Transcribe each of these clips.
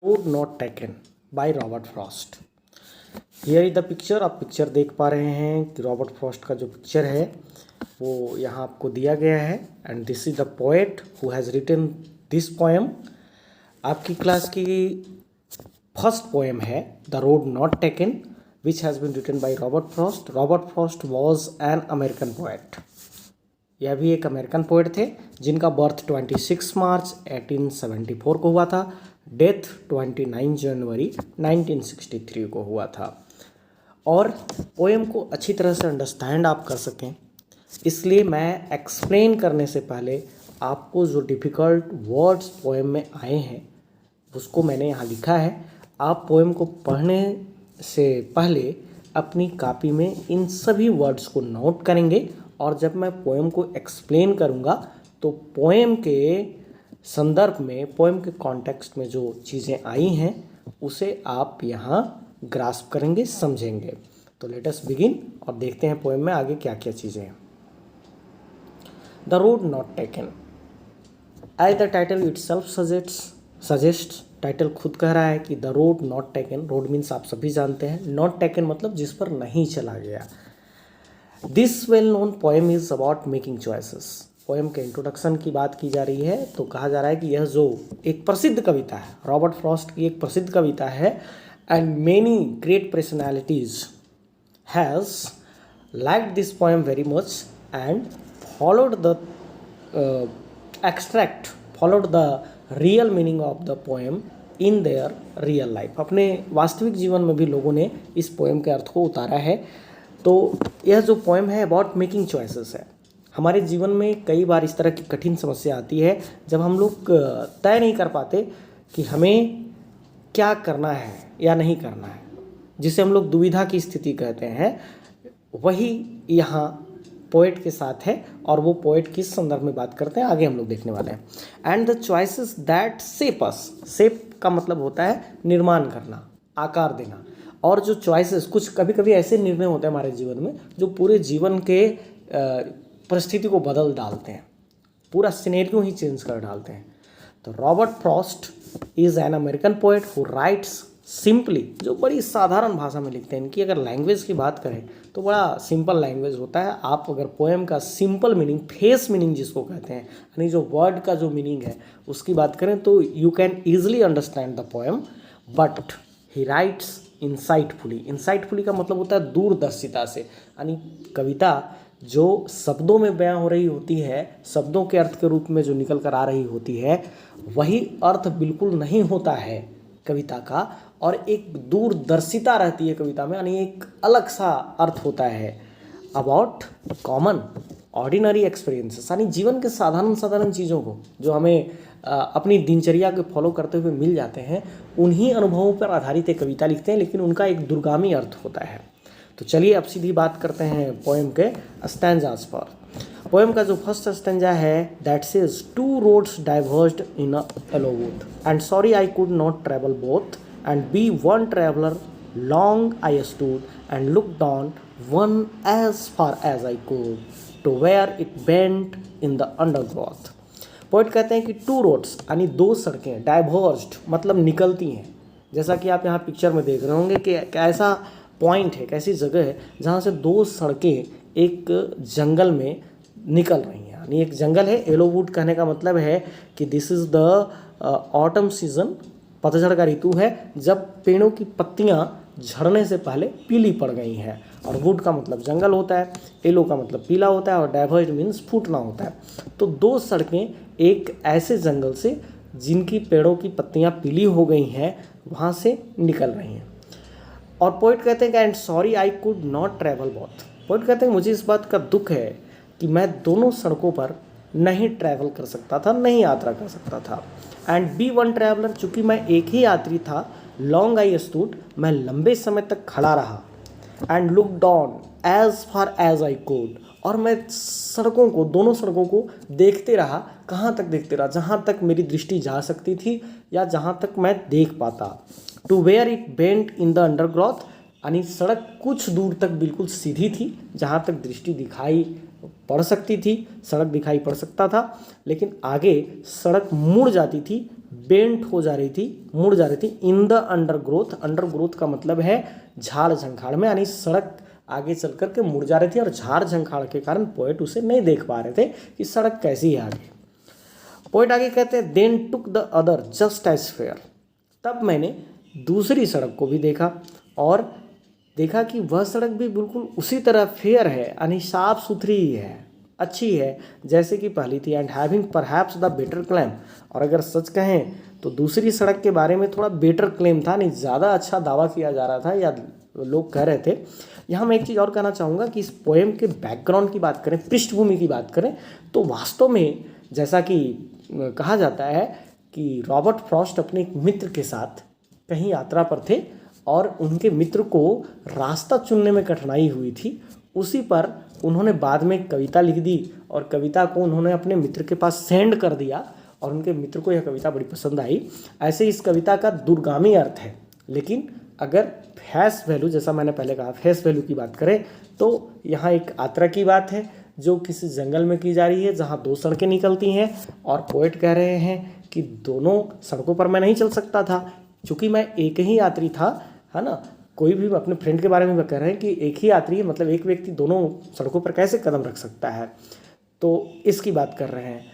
Road not taken by Robert Frost. Here is the picture. आप picture देख पा रहे हैं कि रॉबर्ट फ्रॉस्ट का जो पिक्चर है वो यहाँ आपको दिया गया है। And this is the poet who has written this poem. आपकी क्लास की फर्स्ट पोएम है the road not taken which has been written by Robert Frost. Robert Frost was an American poet. यह भी एक अमेरिकन पोएट थे जिनका birth 26 मार्च 1874 को हुआ था। डेथ 29 जनवरी 1963 को हुआ था। और पोएम को अच्छी तरह से अंडरस्टैंड आप कर सकें इसलिए मैं एक्सप्लेन करने से पहले आपको जो डिफ़िकल्ट वर्ड्स पोएम में आए हैं उसको मैंने यहाँ लिखा है। आप पोएम को पढ़ने से पहले अपनी कॉपी में इन सभी वर्ड्स को नोट करेंगे और जब मैं पोएम को एक्सप्लेन करूँगा तो पोएम के संदर्भ में, पोएम के कॉन्टेक्स्ट में जो चीज़ें आई हैं उसे आप यहाँ ग्रास्प करेंगे, समझेंगे। तो लेट अस बिगिन और देखते हैं पोएम में आगे क्या क्या चीज़ें हैं। The road not taken, as the title itself suggest, title खुद कह रहा है कि the road not taken. Road means आप सभी जानते हैं, नॉट टेकन मतलब जिस पर नहीं चला गया। This well known poem is about making choices. Poem के इंट्रोडक्शन की बात की जा रही है तो कहा जा रहा है कि यह जो एक प्रसिद्ध कविता है, रॉबर्ट फ्रॉस्ट की एक प्रसिद्ध कविता है, and many great personalities has liked this poem very much and followed the extract, followed the real meaning of the poem in their real life. अपने वास्तविक जीवन में भी लोगों ने इस पोएम के अर्थ को उतारा है। तो यह जो पोएम है अबाउट मेकिंग चॉइसेस है। हमारे जीवन में कई बार इस तरह की कठिन समस्या आती है जब हम लोग तय नहीं कर पाते कि हमें क्या करना है या नहीं करना है, जिसे हम लोग दुविधा की स्थिति कहते हैं। वही यहाँ पोएट के साथ है और वो पोएट किस संदर्भ में बात करते हैं आगे हम लोग देखने वाले हैं। And the choices that shape us, shape का मतलब होता है निर्माण करना, आकार देना। और जो चॉइसेस, कुछ कभी कभी ऐसे निर्णय होते हैं हमारे जीवन में जो पूरे जीवन के परिस्थिति को बदल डालते हैं, पूरा सिनेरियो ही चेंज कर डालते हैं। तो Robert Frost is an American poet who rights simply, जो बड़ी साधारण भाषा में लिखते हैं। इनकी अगर लैंग्वेज की बात करें तो बड़ा सिंपल लैंग्वेज होता है। आप अगर पोएम का सिंपल मीनिंग, फेस मीनिंग जिसको कहते हैं, यानी जो वर्ड का जो मीनिंग है उसकी बात करें तो you can easily understand the poem, but he writes insightfully. Insightfully का मतलब होता है दूरदर्शिता से, यानी कविता जो शब्दों में बयां हो रही होती है, शब्दों के अर्थ के रूप में जो निकल कर आ रही होती है, वही अर्थ बिल्कुल नहीं होता है कविता का, और एक दूरदर्शिता रहती है कविता में, यानी एक अलग सा अर्थ होता है अबाउट कॉमन ऑर्डिनरी एक्सपीरियंसेस, यानी जीवन के साधारण चीज़ों को जो हमें अपनी दिनचर्या के फॉलो करते हुए मिल जाते हैं, उन्हीं अनुभवों पर आधारित एक कविता लिखते हैं, लेकिन उनका एक दूरगामी अर्थ होता है। तो चलिए अब सीधी बात करते हैं पोएम के स्टैंजास पर। पोएम का जो फर्स्ट स्टैंजा है that says two roads diverged in a yellow wood and sorry I could not travel both and be one traveller long I stood and looked on one as far as I could to where it bent in the undergrowth. Poet कहते हैं कि two roads यानी दो सड़कें, डाइवर्ज्ड मतलब निकलती हैं। जैसा कि आप यहाँ पिक्चर में देख रहे होंगे कि ऐसा पॉइंट है, एक ऐसी जगह है जहाँ से दो सड़कें एक जंगल में निकल रही हैं। यानी एक जंगल है। येलो वुड कहने का मतलब है कि this is the autumn season, पतझड़ का ऋतु है जब पेड़ों की पत्तियाँ झड़ने से पहले पीली पड़ गई हैं। और वुड का मतलब जंगल होता है, येलो का मतलब पीला होता है, और डाइवर्ज मीन्स फूटना होता है। तो दो सड़कें एक ऐसे जंगल से जिनकी पेड़ों की पत्तियाँ पीली हो गई हैं वहाँ से निकल रही हैं। और पोइट कहते हैं कि and sorry I could not travel both. Poet कहते हैं मुझे इस बात का दुख है कि मैं दोनों सड़कों पर नहीं ट्रैवल कर सकता था, नहीं यात्रा कर सकता था। एंड बी वन ट्रैवलर, चूँकि मैं एक ही यात्री था, लॉन्ग आई स्टूड, मैं लंबे समय तक खड़ा रहा, and look down as far as I could, और मैं सड़कों को, दोनों सड़कों को देखते रहा। कहाँ तक देखते रहा? जहाँ तक मेरी दृष्टि जा सकती थी या जहाँ तक मैं देख पाता। To where it bent in the undergrowth, यानी सड़क कुछ दूर तक बिल्कुल सीधी थी, जहाँ तक दृष्टि दिखाई पड़ सकती थी, सड़क दिखाई पड़ सकता था, लेकिन आगे सड़क मुड़ जाती थी, बेंट हो जा रही थी, मुड़ जा रही थी इन द अंडरग्रोथ। अंडरग्रोथ का मतलब है झाड़ झंखाड़ में, यानी सड़क आगे चल कर के मुड़ जा रही थी और झाड़ झंखाड़ के कारण पोएट उसे नहीं देख पा रहे थे कि सड़क कैसी है आगे। पोएट आगे कहते हैं then took the other just as fair. तब मैंने दूसरी सड़क को भी देखा और देखा कि वह सड़क भी बिल्कुल उसी तरह फेयर है, यानी साफ सुथरी ही है, अच्छी है जैसे कि पहली थी। And having perhaps the better claim, और अगर सच कहें तो दूसरी सड़क के बारे में थोड़ा बेटर क्लेम था, नहीं ज़्यादा अच्छा दावा किया जा रहा था या लोग कह रहे थे। यहाँ मैं एक चीज़ और कहना चाहूँगा कि इस पोएम के बैकग्राउंड की बात करें, पृष्ठभूमि की बात करें, तो वास्तव में जैसा कि कहा जाता है कि रॉबर्ट फ्रॉस्ट अपने एक मित्र के साथ कहीं यात्रा पर थे और उनके मित्र को रास्ता चुनने में कठिनाई हुई थी। उसी पर उन्होंने बाद में एक कविता लिख दी और कविता को उन्होंने अपने मित्र के पास सेंड कर दिया और उनके मित्र को यह कविता बड़ी पसंद आई। ऐसे इस कविता का दूरगामी अर्थ है, लेकिन अगर फेस वैल्यू, जैसा मैंने पहले कहा, फेस वैल्यू की बात करें तो यहाँ एक यात्रा की बात है जो किसी जंगल में की जा रही है जहाँ दो सड़कें निकलती हैं और पोएट कह रहे हैं कि दोनों सड़कों पर मैं नहीं चल सकता था क्योंकि मैं एक ही यात्री था, है ना। कोई भी अपने फ्रेंड के बारे में कह रहे हैं कि एक ही यात्री है, मतलब एक व्यक्ति दोनों सड़कों पर कैसे कदम रख सकता है, तो इसकी बात कर रहे हैं।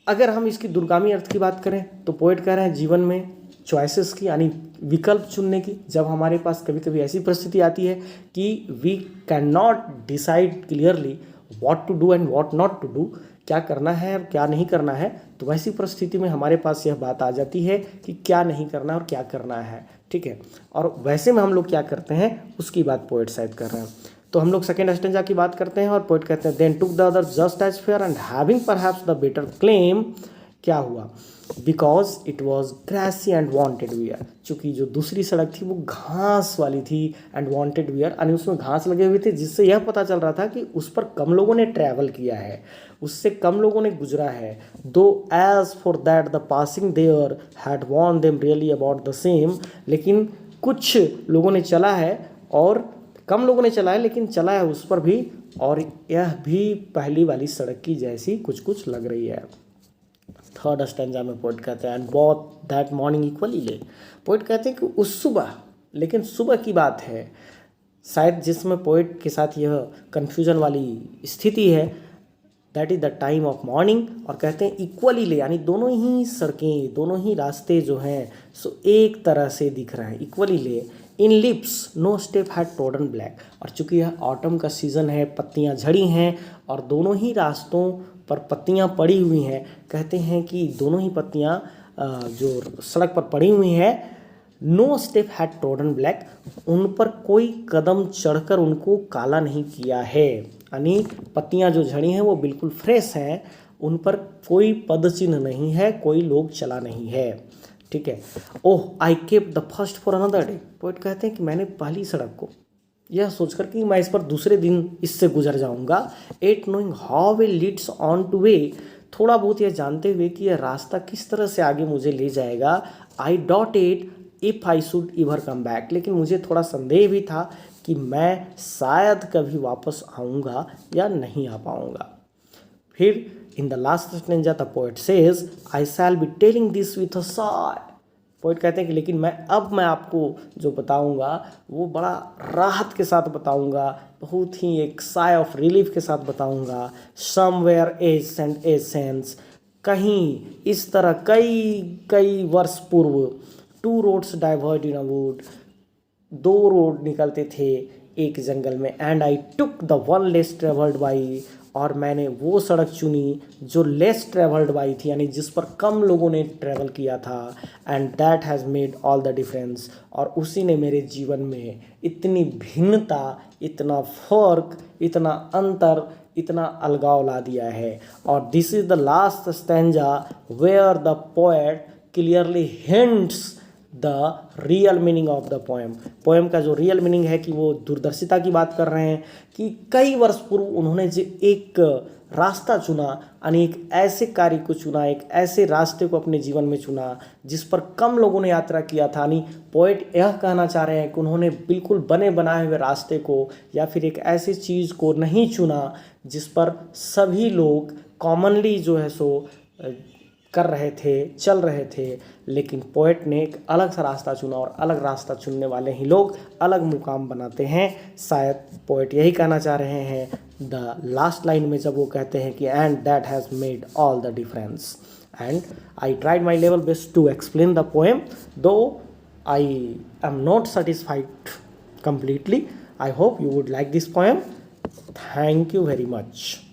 अगर हम इसकी दूरगामी अर्थ की बात करें तो पोएट कह रहे हैं जीवन में चॉइसेस की, यानी विकल्प चुनने की। जब हमारे पास कभी कभी ऐसी परिस्थिति आती है कि we can not decide clearly what to do and what not to do, क्या करना है और क्या नहीं करना है, तो वैसी परिस्थिति में हमारे पास यह बात आ जाती है कि क्या नहीं करना और क्या करना है, ठीक है। और वैसे में हम लोग क्या करते हैं उसकी बात पोएट शायद कर रहे हैं। तो हम लोग सेकेंड स्टेंजा की बात करते हैं और पोएट कहते हैं then took the other just as fair and having perhaps the better claim. क्या हुआ? Because it was grassy and wanted wear, चूँकि जो दूसरी सड़क थी वो घास वाली थी एंड वॉन्टेड वियर, यानी उसमें घास लगे हुए थे, जिससे यह पता चल रहा था कि उस पर कम लोगों ने ट्रैवल किया है, उससे कम लोगों ने गुजरा है। Though as for that the passing there had worn them really about the same, लेकिन कुछ लोगों ने चला है और कम लोगों ने चला है, लेकिन चला है उस पर भी, और यह भी पहली वाली सड़क की जैसी कुछ कुछ लग रही है। थर्ड स्टैंजा में पोएट कहते हैं and both that morning equally ले। पोएट कहते हैं कि उस सुबह, लेकिन सुबह की बात है शायद जिसमें पोएट के साथ यह कन्फ्यूजन वाली स्थिति है, that is the time of morning. और कहते हैं इक्वली ले, यानी दोनों ही सड़कें, दोनों ही रास्ते जो हैं सो एक तरह से दिख रहे हैं, equally lay. In leaves no step had trodden black, और चूंकि यह ऑटम का सीज़न है, पत्तियां झड़ी हैं और दोनों ही रास्तों पर पत्तियां पड़ी हुई हैं। कहते हैं कि दोनों ही पत्तियां जो सड़क पर पड़ी हुई हैं, no step had trodden black, उन पर कोई कदम चढ़कर उनको काला नहीं किया है, यानी पत्तियां जो झड़ी हैं वो बिल्कुल फ्रेश हैं, उन पर कोई पद चिन्ह नहीं है, कोई लोग चला नहीं है, ठीक है। Oh I kept the first for another day. Poet कहते हैं कि मैंने पहली सड़क को यह सोचकर कि मैं इस पर दूसरे दिन इससे गुजर जाऊंगा, yet knowing how way leads on to way, थोड़ा बहुत यह जानते हुए कि यह रास्ता किस तरह से आगे मुझे ले जाएगा। I dot it if I should इवर come back, लेकिन मुझे थोड़ा संदेह भी था कि मैं शायद कभी वापस आऊँगा या नहीं आ पाऊँगा। फिर in the last stanza the poet says I shall be telling this with a Sai. Poet कहते हैं कि लेकिन मैं आपको जो बताऊंगा वो बड़ा राहत के साथ बताऊंगा, बहुत ही एक साय ऑफ रिलीफ के साथ बताऊंगा। समवेयर एज एंड एसेंस, कहीं इस तरह कई वर्ष पूर्व, two roads diverged in a wood, दो रोड निकलते थे एक जंगल में, and I took the one less travelled by, और मैंने वो सड़क चुनी जो लेस ट्रेवल्ड बाई थी, यानी जिस पर कम लोगों ने ट्रैवल किया था। And that has made all the difference, और उसी ने मेरे जीवन में इतनी भिन्नता, इतना फर्क, इतना अंतर, इतना अलगाव ला दिया है। और this is the last stanza where the poet clearly hints the real meaning of the poem. Poem का जो रियल मीनिंग है कि वो दूरदर्शिता की बात कर रहे हैं कि कई वर्ष पूर्व उन्होंने जो एक रास्ता चुना यानी एक ऐसे कार्य को चुना, एक ऐसे रास्ते को अपने जीवन में चुना जिस पर कम लोगों ने यात्रा किया था। यानी पोएट यह कहना चाह रहे हैं कि उन्होंने बिल्कुल बने बनाए हुए रास्ते को या फिर एक ऐसी चीज़ को नहीं चुना जिस पर सभी लोग कॉमनली जो है सो कर रहे थे, चल रहे थे, लेकिन पोएट ने एक अलग सा रास्ता चुना और अलग रास्ता चुनने वाले ही लोग अलग मुकाम बनाते हैं। शायद पोएट यही कहना चाह रहे हैं द लास्ट लाइन में, जब वो कहते हैं कि and that has made all the difference. And I tried my level best to explain the poem, though I am not satisfied completely. I hope you would like this poem. Thank you very much.